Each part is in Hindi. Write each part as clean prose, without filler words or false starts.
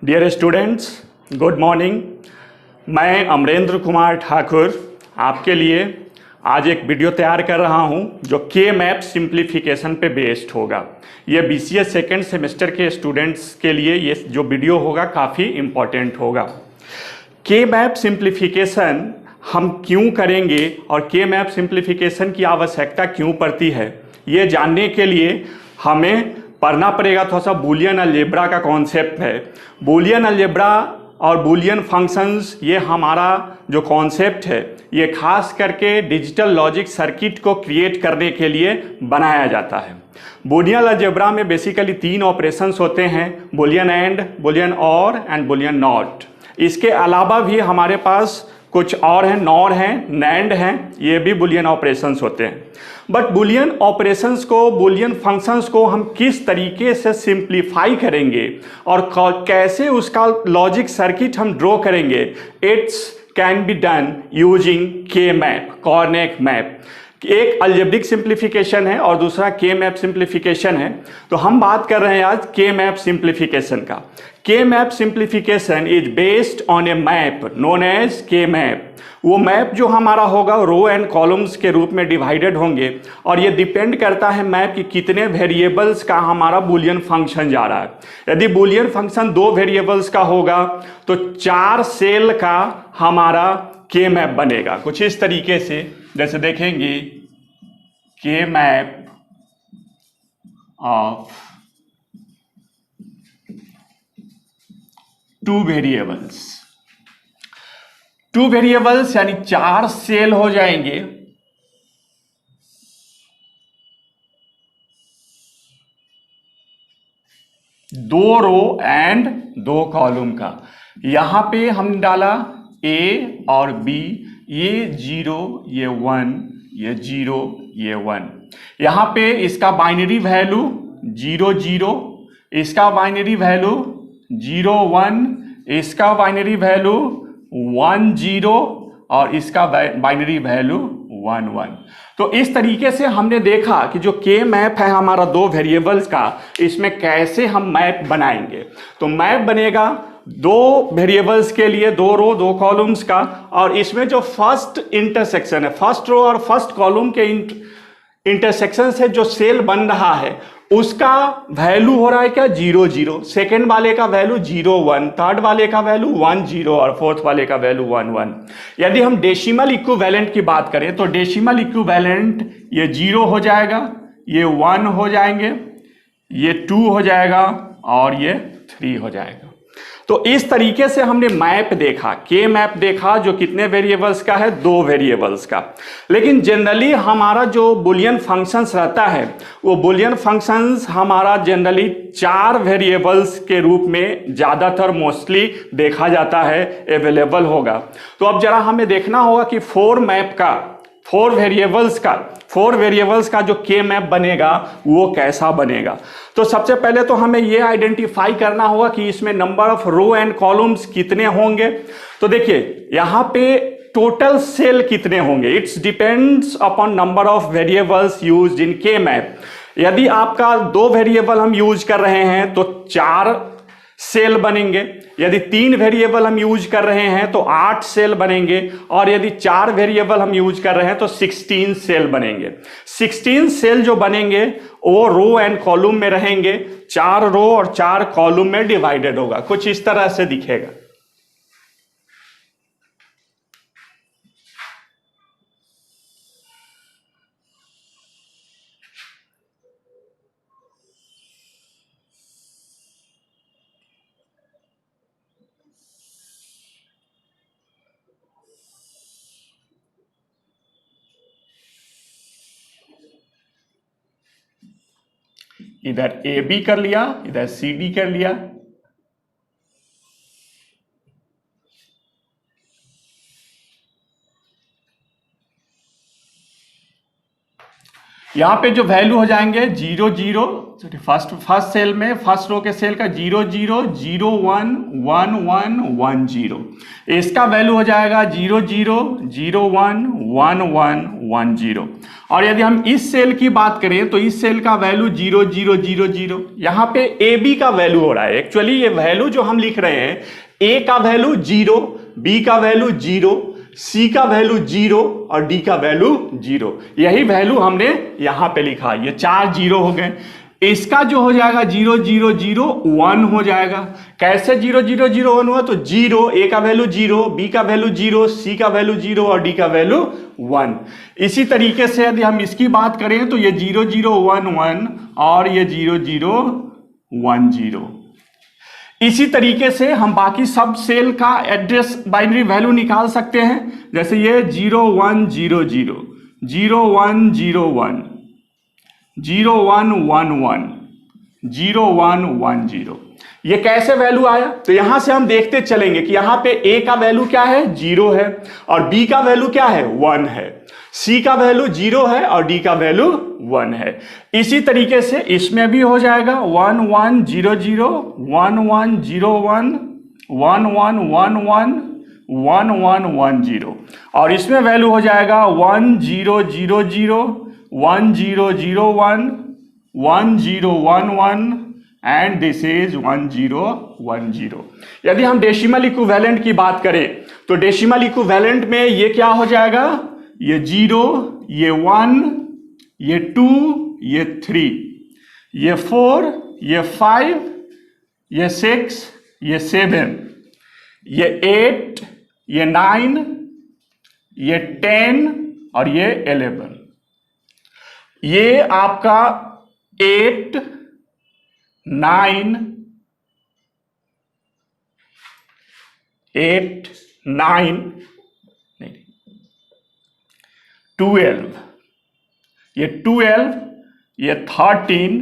Dear students, good morning. मैं अमरेंद्र कुमार ठाकुर आपके लिए आज एक वीडियो तैयार कर रहा हूं जो के मैप सिंप्लीफिकेशन पे बेस्ड होगा। ये BCA सेकेंड सेमेस्टर के स्टूडेंट्स के लिए ये जो वीडियो होगा काफ़ी इम्पॉर्टेंट होगा। के मैप सिंप्लीफिकेशन हम क्यों करेंगे और के मैप सिंप्लीफिकेशन की आवश्यकता क्यों पड़ती है, ये जानने के लिए हमें पढ़ना पड़ेगा थोड़ा सा बूलियन अलजेब्रा का कॉन्सेप्ट है। बूलियन अलजेब्रा और बूलियन फंक्शंस, ये हमारा जो कॉन्सेप्ट है ये खास करके डिजिटल लॉजिक सर्किट को क्रिएट करने के लिए बनाया जाता है। बूलियन अलजेब्रा में बेसिकली 3 ऑपरेशंस होते हैं, बूलियन एंड, बूलियन और एंड बूलियन नॉट। इसके अलावा भी हमारे पास कुछ और हैं, नॉर हैं, नैंड हैं, ये भी बूलियन ऑपरेशंस होते हैं। बट बूलियन ऑपरेशंस को, बूलियन फंक्शंस को हम किस तरीके से सिंप्लीफाई करेंगे और कैसे उसका लॉजिक सर्किट हम ड्रॉ करेंगे, it's can be done using के मैप, कॉर्नेक मैप। एक अलजेब्रिक सिंप्लीफिकेशन है और दूसरा के मैप सिंप्लीफिकेशन है। तो हम बात कर रहे हैं आज के मैप सिंप्लीफिकेशन का। K map simplification is based on a map known as K map. वो मैप जो हमारा होगा रो एंड कॉलम्स के रूप में डिवाइडेड होंगे और ये डिपेंड करता है मैप की कितने वेरिएबल्स का हमारा बूलियन फंक्शन जा रहा है। यदि बूलियन फंक्शन 2 वेरिएबल्स का होगा तो 4 सेल का हमारा के मैप बनेगा कुछ इस तरीके से। जैसे देखेंगे के मैप ऑफ 2 वेरिएबल्स, 2 वेरिएबल्स यानी 4 सेल हो जाएंगे। दो रो एंड 2 कॉलम का। यहां पे हमने डाला A और B, ये 0 ये 1, ये 0 ये 1। यहां पे इसका बाइनरी वैल्यू 0 0, इसका बाइनरी वैल्यू 0 1, इसका बाइनरी वैल्यू 1 0 और इसका बाइनरी वैल्यू 1 1। तो इस तरीके से हमने देखा कि जो के मैप है हमारा 2 वेरिएबल्स का, इसमें कैसे हम मैप बनाएंगे। तो मैप बनेगा 2 वेरिएबल्स के लिए 2 रो 2 कॉलम्स का, और इसमें जो फर्स्ट इंटरसेक्शन है, फर्स्ट रो और फर्स्ट कॉलम के इंटरसेक्शन से जो सेल बन रहा है उसका वैल्यू हो रहा है क्या, 0 0। सेकेंड वाले का वैल्यू 0 1, थर्ड वाले का वैल्यू 1 0 और फोर्थ वाले का वैल्यू 1 1। यदि हम डेसिमल इक्विवेलेंट की बात करें तो डेसिमल इक्विवेलेंट ये 0 हो जाएगा, ये 1 हो जाएंगे, ये 2 हो जाएगा और ये 3 हो जाएगा। तो इस तरीके से हमने मैप देखा, के मैप देखा जो कितने वेरिएबल्स का है, 2 वेरिएबल्स का। लेकिन जनरली हमारा जो बुलियन फंक्शंस रहता है वो बुलियन फंक्शंस हमारा जनरली 4 वेरिएबल्स के रूप में ज़्यादातर मोस्टली देखा जाता है, अवेलेबल होगा। तो अब जरा हमें देखना होगा कि 4 मैप का, 4 वेरिएबल्स का जो के मैप बनेगा वो कैसा बनेगा। तो सबसे पहले तो हमें ये आइडेंटिफाई करना होगा कि इसमें number of row and columns कितने होंगे। तो देखिए यहां पे टोटल सेल कितने होंगे, it's depends upon number of variables used in के मैप। यदि आपका 2 वेरिएबल हम यूज कर रहे हैं तो 4 सेल बनेंगे, यदि 3 वेरिएबल हम यूज कर रहे हैं तो 8 सेल बनेंगे, और यदि 4 वेरिएबल हम यूज कर रहे हैं तो 16 सेल बनेंगे। 16 सेल जो बनेंगे वो रो एंड कॉलम में रहेंगे, 4 रो और 4 कॉलम में डिवाइडेड होगा, कुछ इस तरह से दिखेगा। इधर AB कर लिया, इधर CD कर लिया। यहाँ पे जो वैल्यू हो जाएंगे 0 0, फर्स्ट सेल में फर्स्ट रो के सेल का 0 0 0 1 1 1 1 0, इसका वैल्यू हो जाएगा 0 0 0 1 1 1 1 0। और यदि हम इस सेल की बात करें तो इस सेल का वैल्यू 0 0 0 0। यहाँ पे ए बी का वैल्यू हो रहा है। एक्चुअली ये वैल्यू जो हम लिख रहे हैं, ए का वैल्यू 0, बी का वैल्यू 0, सी का वैल्यू 0 और डी का वैल्यू 0, यही वैल्यू हमने यहां पे लिखा। ये 4 0 हो गए। इसका जो हो जाएगा 0 0 0 1 हो जाएगा। कैसे 0 0 0 1 हुआ? तो 0, ए का वैल्यू 0, बी का वैल्यू 0, सी का वैल्यू 0 और डी का वैल्यू 1। इसी तरीके से यदि हम इसकी बात करें तो ये 0 0 1 1 और ये 0 0 1 0। इसी तरीके से हम बाकी सब सेल का एड्रेस बाइनरी वैल्यू निकाल सकते हैं। जैसे ये 0 1 0 0, 0 1 0 1, 0 1 1 1, 0 1 1 0। ये कैसे वैल्यू आया? तो यहां से हम देखते चलेंगे कि यहां पे ए का वैल्यू क्या है? 0 है, और बी का वैल्यू क्या है? 1 है, सी का वैल्यू 0 है और डी का वैल्यू 1 है। इसी तरीके से इसमें भी हो जाएगा 1 1 0 0, 1 1 0 1, 1 1 1 1, 1 1 1 0। और इसमें वैल्यू हो जाएगा 1 0 0 0, 1 0 0 1, 1 0 1 1 एंड दिस इज 1 0 1 0। यदि हम डेसिमल इक्विवेलेंट की बात करें तो डेसिमल इक्विवेलेंट में ये क्या हो जाएगा? ये 0, ये 1, ये 2, ये 3, ये 4, ये 5, ये 6, ये 7, ये 8, ये 9, ये 10 और ये 11। ये आपका 8 9 8 9 12, ये 12, ये 13,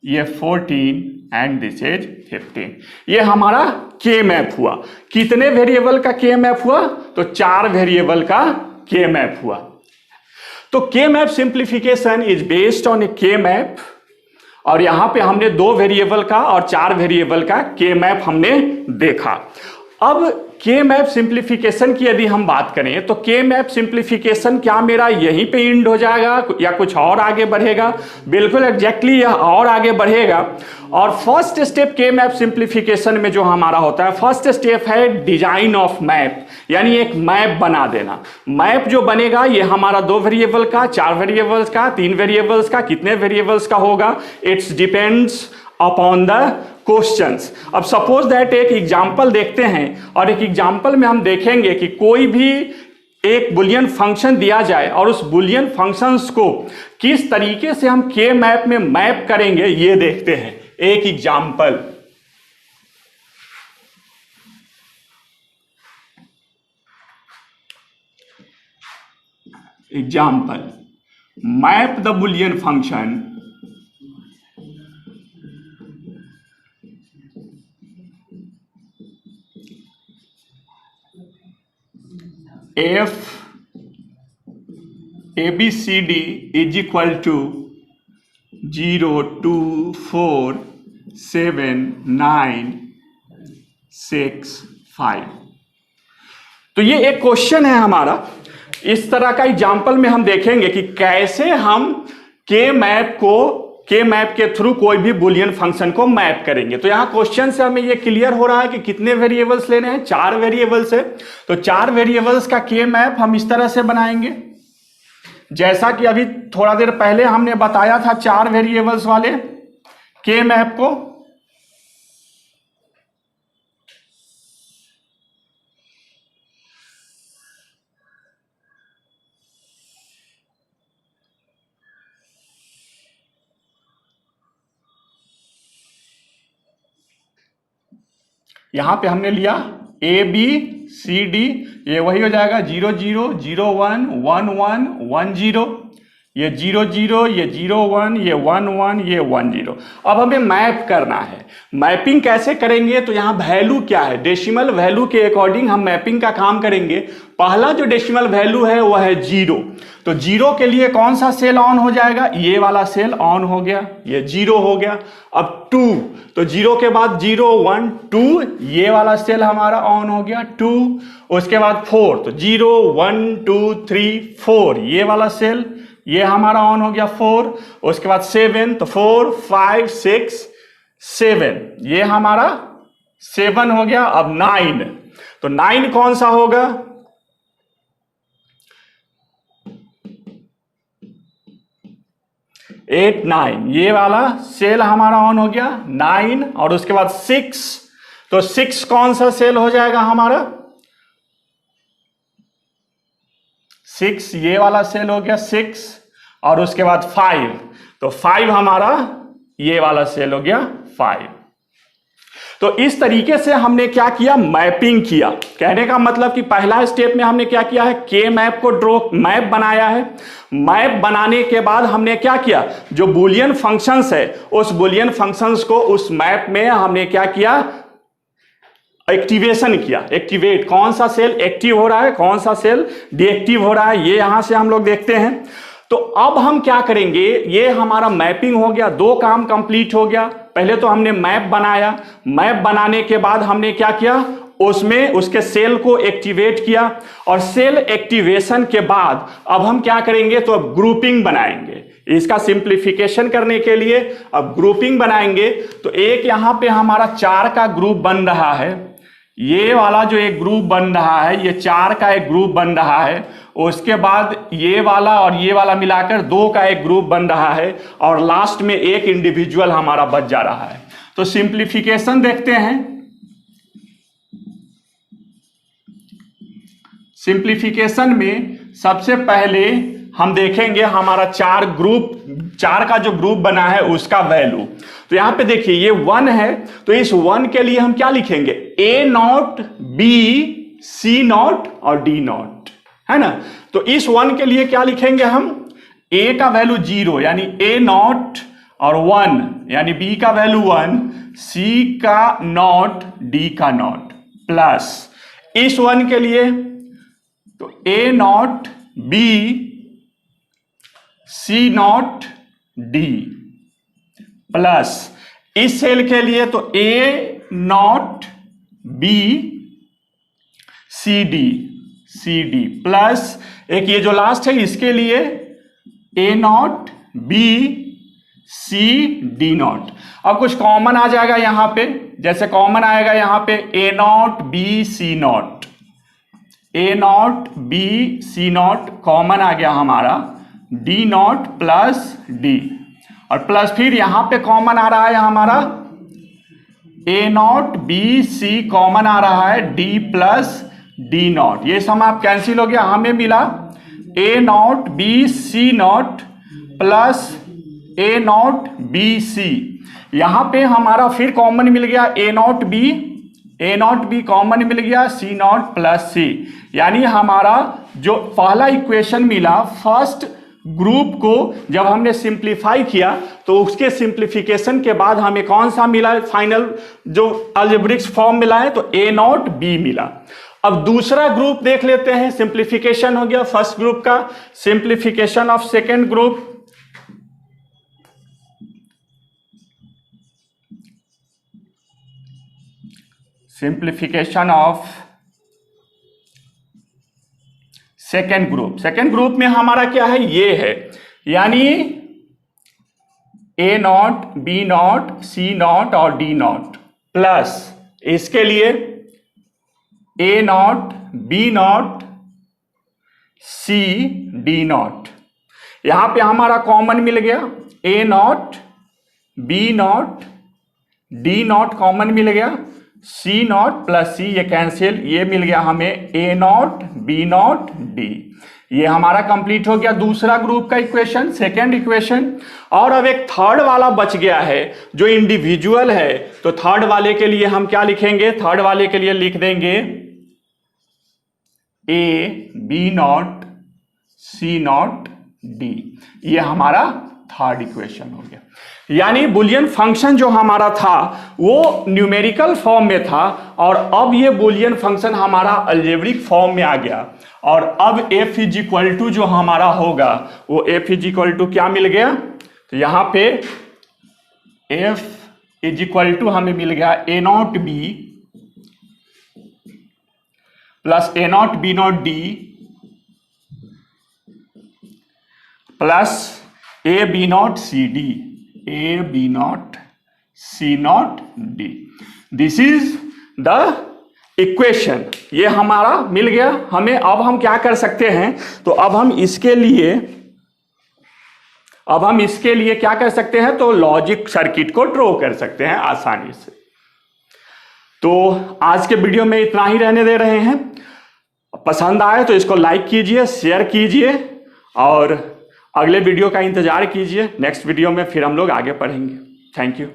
ये 14 एंड दिस इज 15। ये हमारा के मैप हुआ। कितने वेरिएबल का के मैप हुआ? तो 4 वेरिएबल का के मैप हुआ। तो K map simplification is based on a K map, और यहां पे हमने 2 वेरिएबल का और 4 वेरिएबल का के मैप हमने देखा। अब के मैप सिंप्लीफिकेशन की यदि हम बात करें तो के मैप सिंप्लीफिकेशन क्या मेरा यहीं पे एंड हो जाएगा या कुछ और आगे बढ़ेगा? बिल्कुल एग्जैक्टली यह और आगे बढ़ेगा। और फर्स्ट स्टेप के मैप सिंप्लीफिकेशन में जो हमारा होता है, फर्स्ट स्टेप है डिजाइन ऑफ मैप, यानी एक मैप बना देना। मैप जो बनेगा ये हमारा 2 वेरिएबल का, 4 वेरिएबल्स का, 3 वेरिएबल्स का, कितने वेरिएबल्स का होगा? It's depends upon the questions. अब सपोज दैट एक एग्जांपल देखते हैं, और एक एग्जांपल में हम देखेंगे कि कोई भी एक बुलियन फंक्शन दिया जाए और उस बुलियन फंक्शंस को किस तरीके से हम के मैप में मैप करेंगे, ये देखते हैं। एक example, map the Boolean function f abcd is equal to 0 2 4 7 9 6 5। तो ये एक क्वेश्चन है हमारा। इस तरह का एग्जाम्पल में हम देखेंगे कि कैसे हम के मैप के थ्रू कोई भी बुलियन फंक्शन को मैप करेंगे। तो यहां क्वेश्चन से हमें ये क्लियर हो रहा है कि कितने वेरिएबल्स लेने हैं? 4 वेरिएबल्स है। तो 4 वेरिएबल्स का के मैप हम इस तरह से बनाएंगे, जैसा कि अभी थोड़ा देर पहले हमने बताया था 4 वेरिएबल्स वाले के मैप को। यहां पे हमने लिया ए बी सी डी, ये वही हो जाएगा 0 0 0 1 1 1 1 0। ये 0 0, ये 0 1, ये 1 1, ये 1 0। अब हमें मैप करना है। मैपिंग कैसे करेंगे, तो यहाँ वैल्यू क्या है, डेसिमल वैल्यू के अकॉर्डिंग हम मैपिंग का काम करेंगे। पहला जो डेसिमल वैल्यू है वो है 0, तो 0 के लिए कौन सा सेल ऑन हो जाएगा, ये वाला सेल ऑन हो गया, ये 0 हो गया। अब 2, तो 0 के बाद 0 1 2, ये वाला सेल हमारा ऑन हो गया 2। उसके बाद 4, तो 0 1 2 3 4, ये वाला सेल ये हमारा ऑन हो गया 4। उसके बाद 7, तो 4 5 6 7, ये हमारा 7 हो गया। अब 9, तो 9 कौन सा होगा, 8 9, ये वाला सेल हमारा ऑन हो गया 9। और उसके बाद 6, तो 6 कौन सा सेल हो जाएगा हमारा, 6, ये वाला सेल हो गया 6। और उसके बाद 5, तो 5 हमारा ये वाला सेल हो गया 5। तो इस तरीके से हमने क्या किया, मैपिंग किया। कहने का मतलब कि पहला स्टेप में हमने क्या किया है, के मैप को मैप बनाया है। मैप बनाने के बाद हमने क्या किया, जो बुलियन फंक्शंस है उस बुलियन फंक्शंस को उस मैप में हमने क्या किया, एक्टिवेशन किया। एक्टिवेट, कौन सा सेल एक्टिव हो रहा है, कौन सा सेल डीएक्टिव हो रहा है, ये यहां से हम लोग देखते हैं। तो अब हम क्या करेंगे, ये हमारा मैपिंग हो गया, 2 काम कंप्लीट हो गया। पहले तो हमने मैप बनाया, मैप बनाने के बाद हमने क्या किया, उसमें उसके सेल को एक्टिवेट किया। और सेल एक्टिवेशन के बाद अब हम क्या करेंगे, तो अब ग्रुपिंग बनाएंगे। इसका सिंप्लीफिकेशन करने के लिए अब ग्रुपिंग बनाएंगे। तो एक यहां पे हमारा 4 का ग्रुप बन रहा है, ये वाला जो एक ग्रुप बन रहा है, ये 4 का एक ग्रुप बन रहा है। उसके बाद ये वाला और ये वाला मिलाकर 2 का एक ग्रुप बन रहा है। और लास्ट में एक इंडिविजुअल हमारा बच जा रहा है। तो सिंप्लीफिकेशन देखते हैं। सिंप्लीफिकेशन में सबसे पहले हम देखेंगे हमारा 4 का जो ग्रुप बना है उसका वैल्यू। तो यहां पे देखिए ये 1 है, तो इस 1 के लिए हम क्या लिखेंगे, A0 B C0 और D0, है ना। तो इस 1 के लिए क्या लिखेंगे हम, A का वैल्यू 0 यानी A0 और 1 यानी B का वैल्यू 1, C का 0 D का 0 प्लस इस 1 के लिए तो A0 B C0 D plus इस सेल के लिए तो A0 B CD प्लस एक ये जो लास्ट है इसके लिए A0 B C D0। अब कुछ कॉमन आ जाएगा यहां पे, जैसे कॉमन आएगा यहां पे A0 B C0, A0 B C0 common आ गया हमारा, D0 प्लस D। और प्लस फिर यहां पे कॉमन आ रहा है हमारा A0 B C कॉमन आ रहा है D प्लस D0। ये सम आप कैंसिल हो गया, हमें मिला A0 B C0 plus A0 B C। यहां पे हमारा फिर कॉमन मिल गया A0 B कॉमन मिल गया C0 प्लस C। यानी हमारा जो पहला इक्वेशन मिला, फर्स्ट ग्रुप को जब हमने सिंप्लीफाई किया तो उसके सिंप्लीफिकेशन के बाद हमें कौन सा मिला, फाइनल जो अलजेब्रिक फॉर्म मिला है तो A0 B मिला। अब दूसरा ग्रुप देख लेते हैं। सिंप्लीफिकेशन हो गया फर्स्ट ग्रुप का, simplification of second group. Simplification of second group में हमारा क्या है, ये है, यानी A0 B0 C0 और D0 प्लस इसके लिए A0 B0 C D0। यहां पे हमारा कॉमन मिल गया A0 B0 D0 कॉमन मिल गया, C0 प्लस C ये कैंसिल, ये मिल गया हमें A0 B0 D। ये हमारा कंप्लीट हो गया दूसरा ग्रुप का इक्वेशन, सेकेंड इक्वेशन। और अब एक थर्ड वाला बच गया है जो इंडिविजुअल है। तो थर्ड वाले के लिए हम क्या लिखेंगे, थर्ड वाले के लिए लिख देंगे A B0 C0 डी। ये हमारा थर्ड इक्वेशन हो गया। यानी बुलियन फंक्शन जो हमारा था वो न्यूमेरिकल फॉर्म में था और अब ये बुलियन फंक्शन हमारा अलजेब्रिक फॉर्म में आ गया। और अब f इज इक्वल टू जो हमारा होगा वो f इज इक्वल टू क्या मिल गया, तो यहां पे f इज इक्वल टू हमें मिल गया a not b plus a not b not d plus a b not c d, a b not c not d। This is the equation. ये हमारा मिल गया हमें। अब हम क्या कर सकते हैं, तो अब हम इसके लिए क्या कर सकते हैं, तो लॉजिक सर्किट को ड्रॉ कर सकते हैं आसानी से। तो आज के वीडियो में इतना ही रहने दे रहे हैं। पसंद आए तो इसको लाइक कीजिए, शेयर कीजिए और अगले वीडियो का इंतजार कीजिए। नेक्स्ट वीडियो में फिर हम लोग आगे पढ़ेंगे। Thank you.